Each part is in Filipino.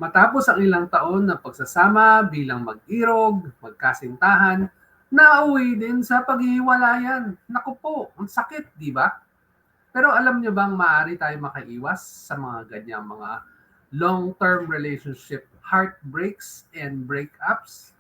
Matapos ang ilang taon na pagsasama bilang mag-irog, magkasintahan, nauwi din sa paghiwalayan. Naku po, ang sakit, di ba? Pero alam niyo bang maaari tayo makaiwas sa mga ganyang mga long-term relationship heartbreaks and breakups?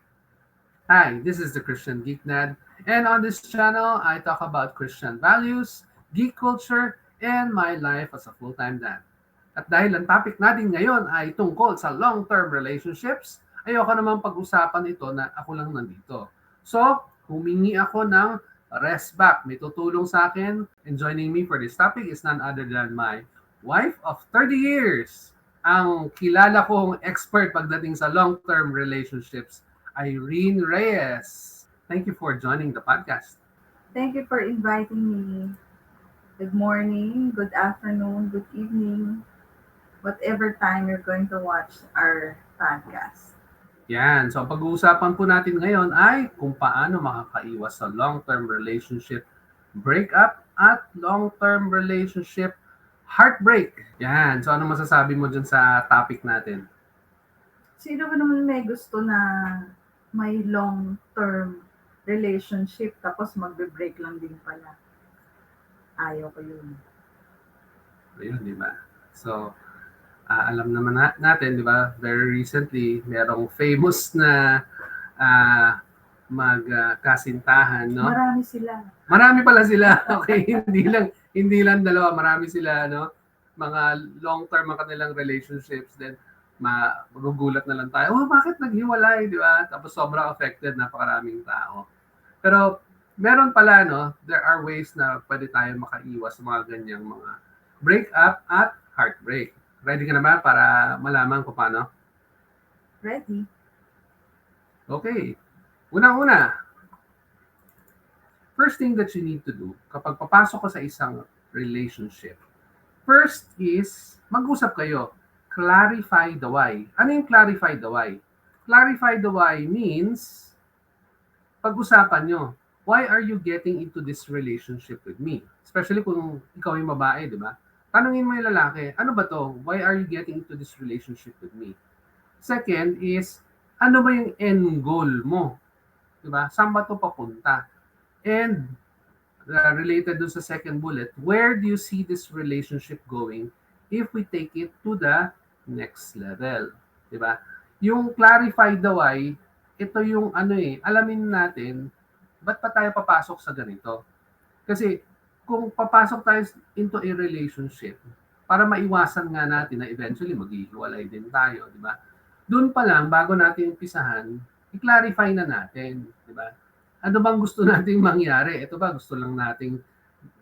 Hi, this is the Christian Geek Nerd, and on this channel, I talk about Christian values, geek culture, and my life as a full-time dad. At dahil ang topic natin ngayon ay tungkol sa long-term relationships, ayoko naman pag-usapan ito na ako lang nandito. So, humingi ako ng rest back. May tutulong sa akin, and joining me for this topic is none other than my wife of 30 years, ang kilala kong expert pagdating sa long-term relationships, Irene Reyes. Thank you for joining the podcast. Thank you for inviting me. Good morning, good afternoon, good evening, whatever time you're going to watch our podcast. Yan. So, pag-uusapan po natin ngayon ay kung paano makakaiwas sa long-term relationship breakup at long-term relationship heartbreak. Yan. So, ano masasabi mo dyan sa topic natin? Sino ba naman may gusto na may long-term relationship tapos magbe-break lang din pala? Ayaw ko yun. Ayun, di ba? So, alam naman natin, di ba, very recently, merong famous na magkasintahan, no? Marami sila. Marami pala sila. Okay, hindi lang dalawa, marami sila, no? Mga long-term ang kanilang relationships, then magugulat na lang tayo, oh, bakit naghiwalay, di ba? Tapos sobrang affected, napakaraming tao. Pero meron pala, no, there are ways na pwede tayo makaiwas sa mga ganyang mga breakup at heartbreak. Ready ka na ba para malaman kung paano? Ready? Okay. Unang-una, first thing that you need to do kapag papasok ka sa isang relationship, first is mag-usap kayo. Clarify the why. Ano yung clarify the why? Clarify the why means pag-usapan nyo, why are you getting into this relationship with me? Especially kung ikaw yung babae, di ba? Tanungin mo yung lalaki, ano ba to? Why are you getting into this relationship with me? Second is, ano ba yung end goal mo? Di ba? Saan ba to papunta? And related dun sa second bullet, where do you see this relationship going if we take it to the next level? Di ba? Yung clarify the why, ito yung alamin natin, ba't pa tayo papasok sa ganito? Kasi kung papasok tayo into a relationship, para maiwasan nga natin na eventually maghihiwalay din tayo, di ba? Doon pa lang, bago natin umpisahan, i-clarify na natin, di ba? Ano bang gusto nating mangyari? Ito ba, gusto lang nating,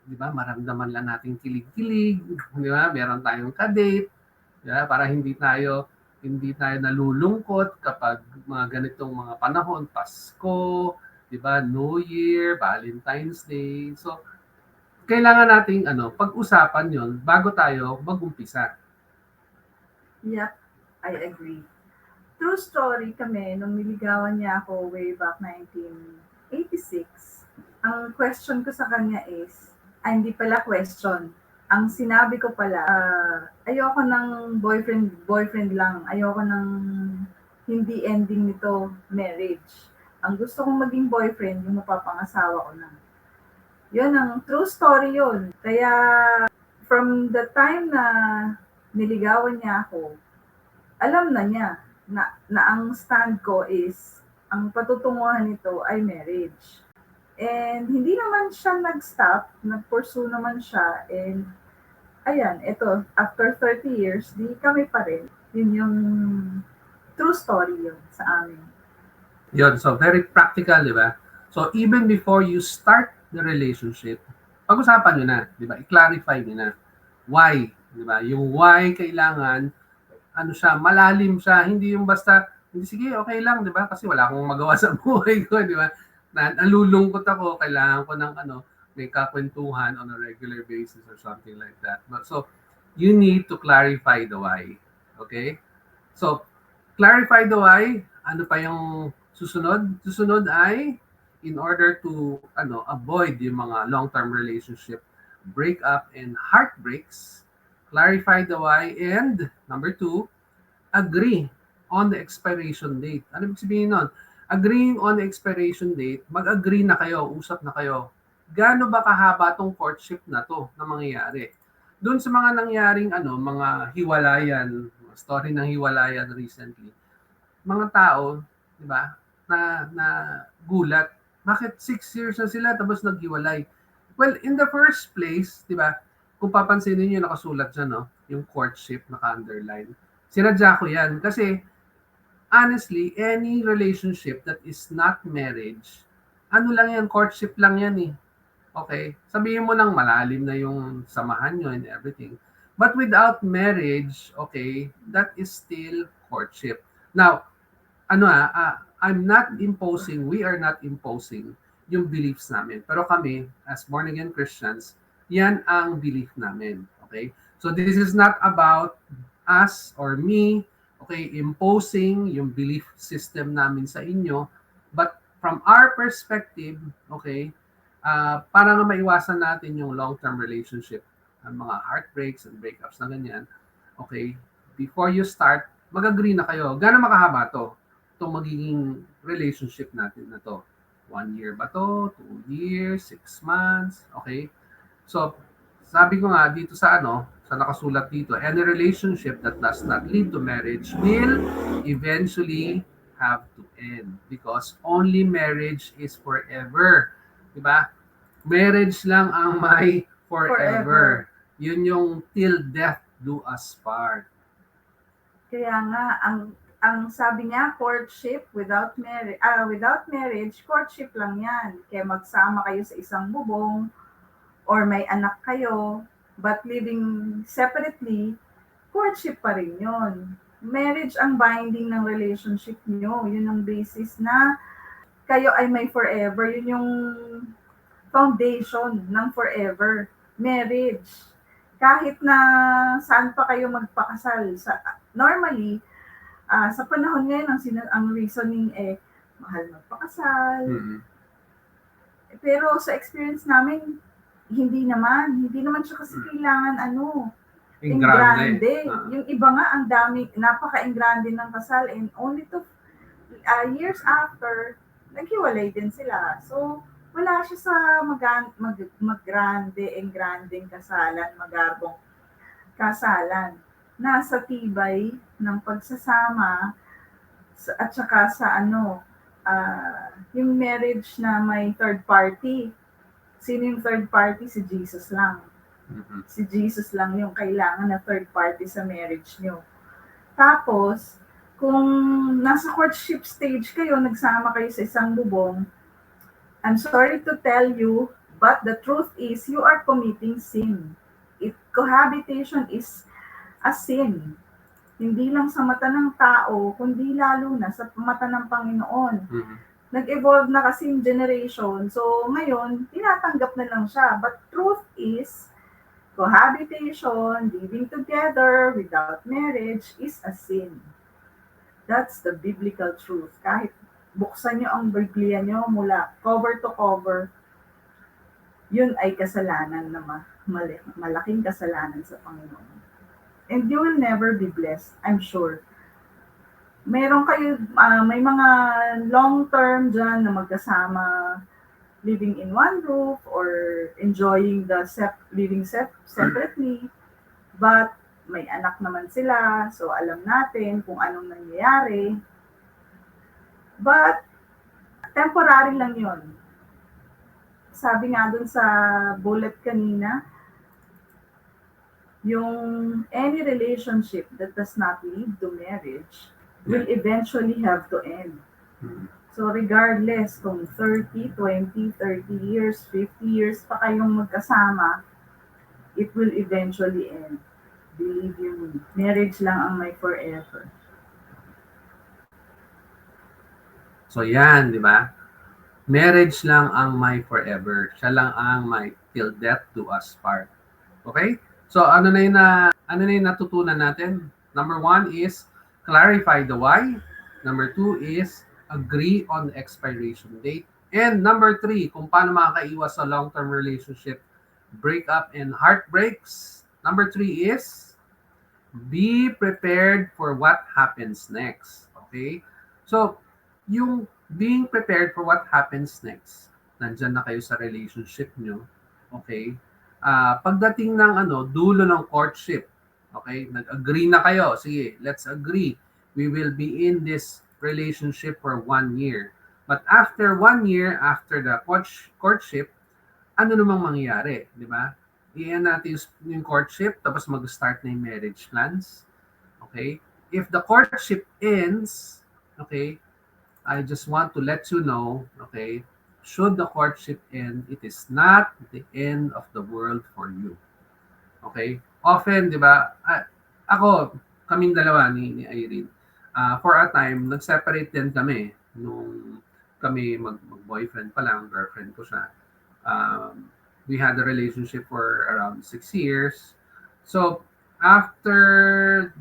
di ba, maramdaman lang nating kilig-kilig, di ba? Meron tayong ka-date, di ba? Para hindi tayo nalulungkot kapag mga ganitong mga panahon, Pasko, di ba, New Year, Valentine's Day. So, kailangan nating pag-usapan 'yon bago tayo mag-umpisa. Yep, I agree. True story kami nung niligawan niya ako way back 1986. Ang question ko sa kanya is, hindi pala question. Ang sinabi ko pala, ayoko ng boyfriend lang. Ayoko ng hindi ending nito marriage. Ang gusto kong maging boyfriend, yung mapapangasawa ko na. Yun ang true story yun. Kaya from the time na niligawan niya ako, alam na niya na ang stand ko is ang patutunguhan nito ay marriage. And hindi naman siya nag-stop, nag-pursue naman siya, and ayan, ito, after 30 years, di kami pa rin. Yun yung true story yun sa amin. Yun, so very practical, di ba? So even before you start the relationship, pag-usapan nyo na, di ba? I-clarify nyo na. Why, di ba? Yung why kailangan, malalim siya, hindi yung basta, hindi sige, okay lang, di ba? Kasi wala akong magawa sa buhay ko, di ba? Nalulungkot ako, kailangan ko ng may kakwentuhan on a regular basis or something like that. But so, you need to clarify the why. Okay? So, clarify the why. Ano pa yung susunod? Susunod ay, in order to avoid yung mga long-term relationship breakup and heartbreaks, clarify the why. And number 2, agree on the expiration date. Ano ibig sabihin nun? Agreeing on the expiration date, mag-agree na kayo, usap na kayo. Gaano ba kahaba tong courtship na to na mangyayari? Doon sa mga nangyaring mga hiwalayan, story ng hiwalayan recently, mga tao, di ba, na gulat. Bakit 6 years na sila tapos naghiwalay? Well, in the first place, di ba, kung papansinin niyo nakasulat dyan, no, yung courtship naka-underline. Sinadya ko yan kasi honestly, any relationship that is not marriage, ano lang yan, courtship lang yan eh. Okay? Sabihin mo nang malalim na yung samahan nyo and everything. But without marriage, okay, that is still courtship. Now, I'm not imposing, we are not imposing yung beliefs namin. Pero kami, as born-again Christians, yan ang belief namin. Okay? So this is not about us or me, okay, imposing yung belief system namin sa inyo, but from our perspective, okay, para nga maiwasan natin yung long-term relationship, ang mga heartbreaks and breakups na ganyan, okay, before you start, mag-agree na kayo. Gano'n makahaba to? Itong magiging relationship natin na to. 1 year ba to? 2 years? 6 months? Okay? So, sabi ko nga dito sa sa nakasulat dito, any relationship that does not lead to marriage will eventually have to end because only marriage is forever. Diba? Marriage lang ang may forever. Yun yung till death do us part. Kaya nga, ang sabi niya, courtship without marriage, courtship lang yan. Kaya magsama kayo sa isang bubong, or may anak kayo, but living separately, courtship pa rin yun. Marriage ang binding ng relationship niyo. Yun ang basis na kayo ay may forever. Yun yung foundation ng forever. Marriage. Kahit na saan pa kayo magpakasal. Normally, sa panahon ngayon, ang reasoning mahal magpakasal. Mm-hmm. Pero sa experience namin, hindi naman siya kasi kailangan engrande. Yung iba nga ang dami, napaka-engrande ng kasal and only to years after, naghiwalay din sila. So, wala siya sa engrandeng kasalan, magarbong kasalan. Nasa tibay ng pagsasama at saka sa yung marriage na may third party. Sino yung third party? Si Jesus lang. Mm-hmm. Si Jesus lang yung kailangan na third party sa marriage nyo. Tapos, kung nasa courtship stage kayo, nagsama kayo sa isang bubong, I'm sorry to tell you, but the truth is, you are committing sin. Cohabitation is a sin. Hindi lang sa mata ng tao, kundi lalo na sa mata ng Panginoon. Mm-hmm. Nag-evolve na kasi yung generation. So, ngayon, tinatanggap na lang siya. But truth is, cohabitation, living together without marriage is a sin. That's the biblical truth. Kahit buksan nyo ang Biblia nyo mula cover to cover, yun ay kasalanan na malaking kasalanan sa Panginoon. And you will never be blessed, I'm sure. Meron kayo, may mga long-term dyan na magkasama, living in one roof or enjoying the living separately. But may anak naman sila, so alam natin kung anong nangyayari. But temporary lang yon. Sabi nga dun sa bullet kanina, yung any relationship that does not lead to marriage will eventually have to end. Mm-hmm. So regardless kung 30, 20, 30 years, 50 years pa kayong magkasama, it will eventually end. Believe you me, marriage lang ang may forever. So yan, di ba? Marriage lang ang may forever. Siya lang ang may till death do us part. Okay? So ano na yung natutunan natin? Number 1 is clarify the why. Number 2 is agree on the expiration date. And number 3, kung paano makakaiwas sa long-term relationship breakup and heartbreaks. Number 3 is Be prepared for what happens next. Okay? So, yung being prepared for what happens next, nandyan na kayo sa relationship nyo. Okay? Pagdating ng dulo ng courtship, okay? Nag-agree na kayo. Sige, let's agree. We will be in this relationship for 1 year. But after 1 year, after the courtship, ano namang mangyayari, di ba? Iyan natin yung courtship, tapos mag-start na yung marriage plans. Okay? If the courtship ends, okay, I just want to let you know, okay, should the courtship end, it is not the end of the world for you. Okay? Often, di ba, ako, kaming dalawa ni Irene, for a time, nag-separate din kami nung kami mag-boyfriend pa lang, girlfriend ko siya. We had a relationship for around 6 years. So, after,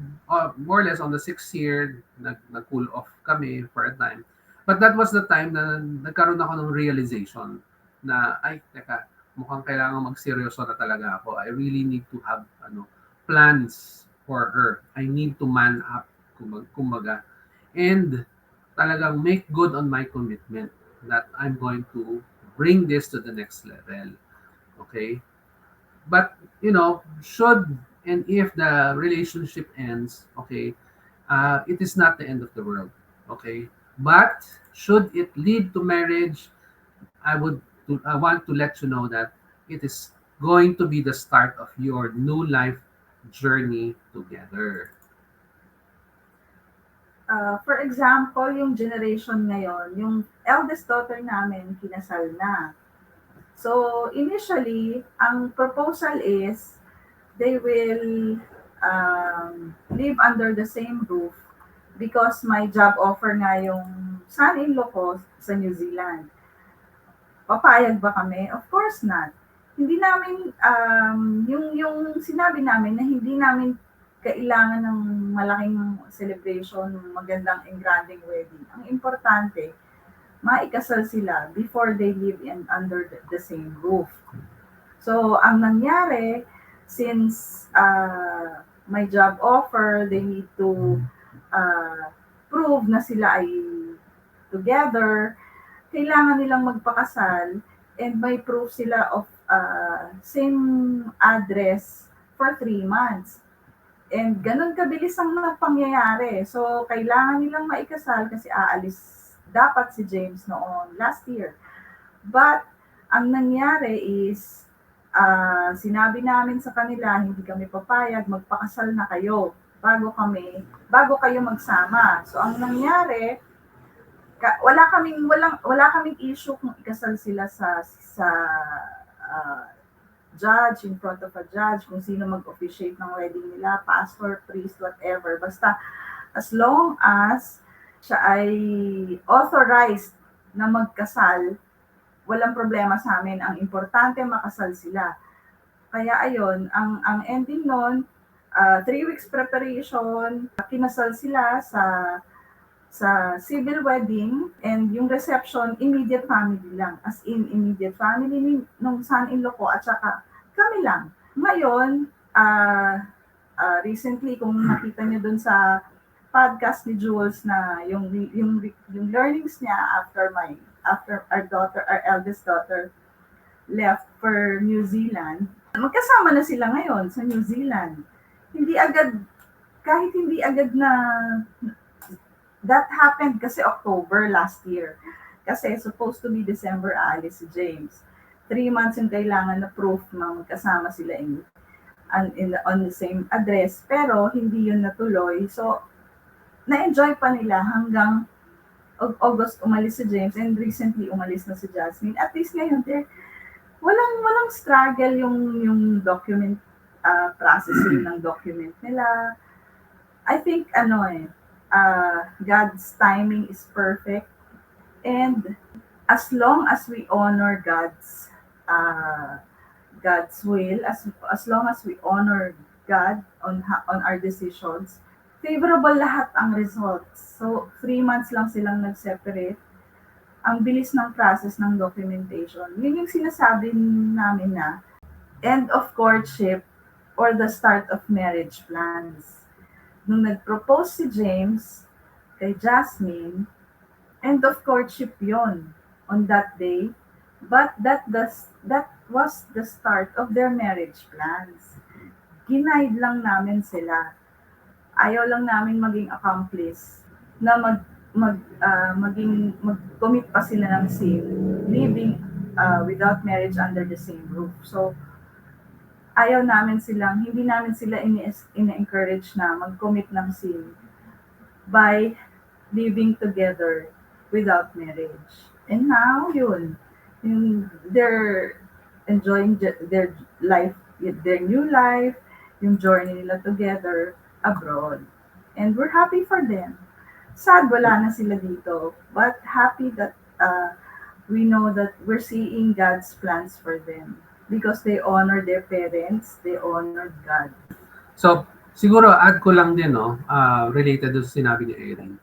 more or less on the 6th year, nag-cool off kami for a time. But that was the time na nagkaroon ako ng realization na, ay, teka, mukhang kailangan magseryoso na talaga ako. I really need to have plans for her. I need to man up, kumbaga. And talagang make good on my commitment that I'm going to bring this to the next level. Okay? But, should and if the relationship ends, okay, it is not the end of the world. Okay? But should it lead to marriage, I want to let you know that it is going to be the start of your new life journey together. For example, yung generation ngayon, yung eldest daughter namin, kinasal na. So, initially, ang proposal is they will live under the same roof because my job offer nga yung son-in-law ko sa New Zealand. Papayag ba kami? Of course not. Hindi namin, yung sinabi namin na hindi namin kailangan ng malaking celebration, magandang and granding wedding. Ang importante, maikasal sila before they live under the same roof. So, ang nangyari, since my job offer, they need to prove na sila ay together, kailangan nilang magpakasal and may proof sila of same address for 3 months. And ganun kabilis ang pangyayari. So, kailangan nilang maikasal kasi aalis dapat si James noon last year. But, ang nangyari is, sinabi namin sa kanila, hindi kami papayag, magpakasal na kayo bago kayo magsama. So, ang nangyari, wala kaming issue kung ikasal sila sa judge, in front of a judge, kung sino mag-officiate ng wedding nila, pastor, priest, whatever. Basta, as long as siya ay authorized na magkasal, walang problema sa amin. Ang importante, makasal sila. Kaya ayun, ang ending nun, 3 weeks preparation, kinasal sila sa civil wedding, and yung reception, immediate family lang. As in, immediate family nung son-in-law ko at saka kami lang. Ngayon, recently, kung nakita niyo dun sa podcast ni Jules na yung learnings niya after our eldest daughter left for New Zealand, magkasama na sila ngayon sa New Zealand. Kahit hindi agad na that happened kasi October last year. Kasi supposed to be December aalis si James. 3 months yung kailangan na proof na magkasama sila on the same address. Pero hindi yun natuloy. So, na-enjoy pa nila hanggang August umalis si James and recently umalis na si Jasmine. At least ngayon, walang struggle yung document processing ng document nila. I think God's timing is perfect, and as long as we honor God's will, as long as we honor God on our decisions, favorable lahat ang results. So 3 months lang silang nag-separate. Ang bilis ng process ng documentation. Yun yung sinasabi namin na end of courtship or the start of marriage plans. nung nag-propose si James kay Jasmine, end of courtship yon on that day. But that was the start of their marriage plans. Ginaid lang namin sila. Ayaw lang namin maging accomplice na mag-commit pa sila ng sin, living without marriage under the same roof. So, hindi namin sila ini-encourage na mag-commit ng sin by living together without marriage. And now, they're enjoying their life, their new life, yung journey nila together abroad. And we're happy for them. Sad wala na sila dito, but happy that we know that we're seeing God's plans for them because they honor their parents, they honored God. So, siguro add ko lang din, no, related doon sa sinabi ni Erin.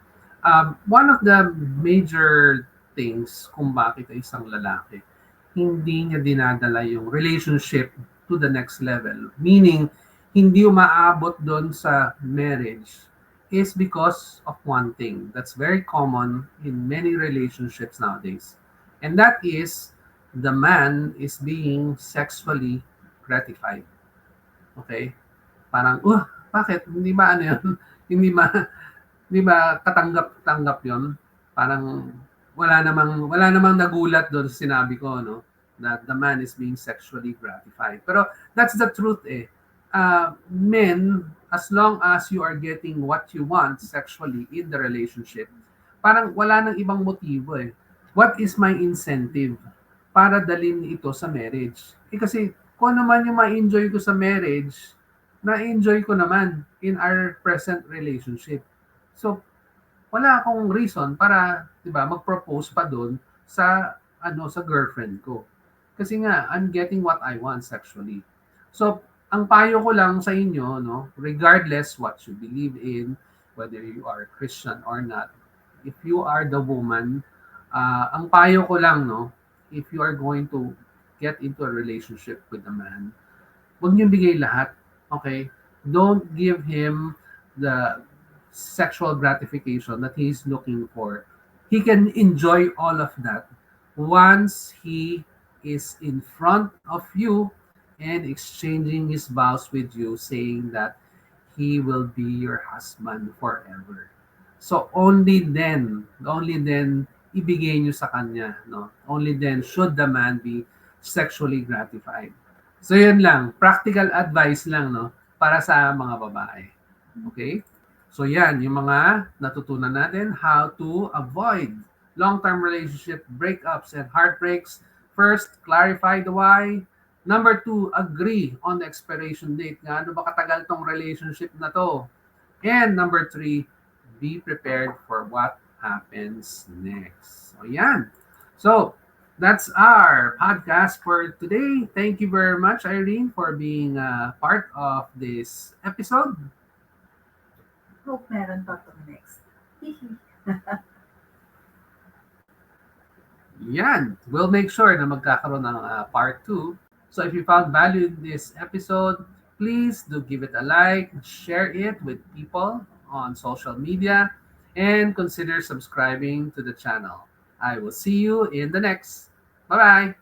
One of the major things kung bakit isang lalaki hindi niya dinadala yung relationship to the next level, meaning hindi umaabot doon sa marriage, is because of one thing that's very common in many relationships nowadays. And that is the man is being sexually gratified. Okay? Parang, bakit? Hindi ba ano yun? hindi ba katanggap-tanggap yun? Parang wala namang nagulat doon sa sinabi ko, no? That the man is being sexually gratified. Pero that's the truth eh. Men, as long as you are getting what you want sexually in the relationship, parang wala nang ibang motibo eh. What is my incentive para dalhin ito sa marriage? Kasi kung naman yung ma-enjoy ko sa marriage, na-enjoy ko naman in our present relationship. So, wala akong reason para, 'di ba, mag-propose pa doon sa sa girlfriend ko. Kasi nga, I'm getting what I want sexually. So, ang payo ko lang sa inyo, no, regardless what you believe in, whether you are Christian or not, if you are the woman, ang payo ko lang, no, if you are going to get into a relationship with a man, huwag niyo bigay lahat, okay? Don't give him the sexual gratification that he's looking for. He can enjoy all of that once he is in front of you and exchanging his vows with you, saying that he will be your husband forever. So only then, ibigay nyo sa kanya, no? Only then should the man be sexually gratified. So yun lang, practical advice lang, no, para sa mga babae. Okay? So yan, yung mga natutunan natin, how to avoid long-term relationship breakups and heartbreaks. First, clarify the why. Number 2, agree on the expiration date. Gaano ba katagal tong relationship na to? And number 3, be prepared for what happens next. So yan. So, that's our podcast for today. Thank you very much, Irene, for being part of this episode. Hope meron pa itong next. Yan. We'll make sure na magkakaroon ng part 2. So if you found value in this episode, please do give it a like, share it with people on social media, and consider subscribing to the channel. I will see you in the next. Bye-bye.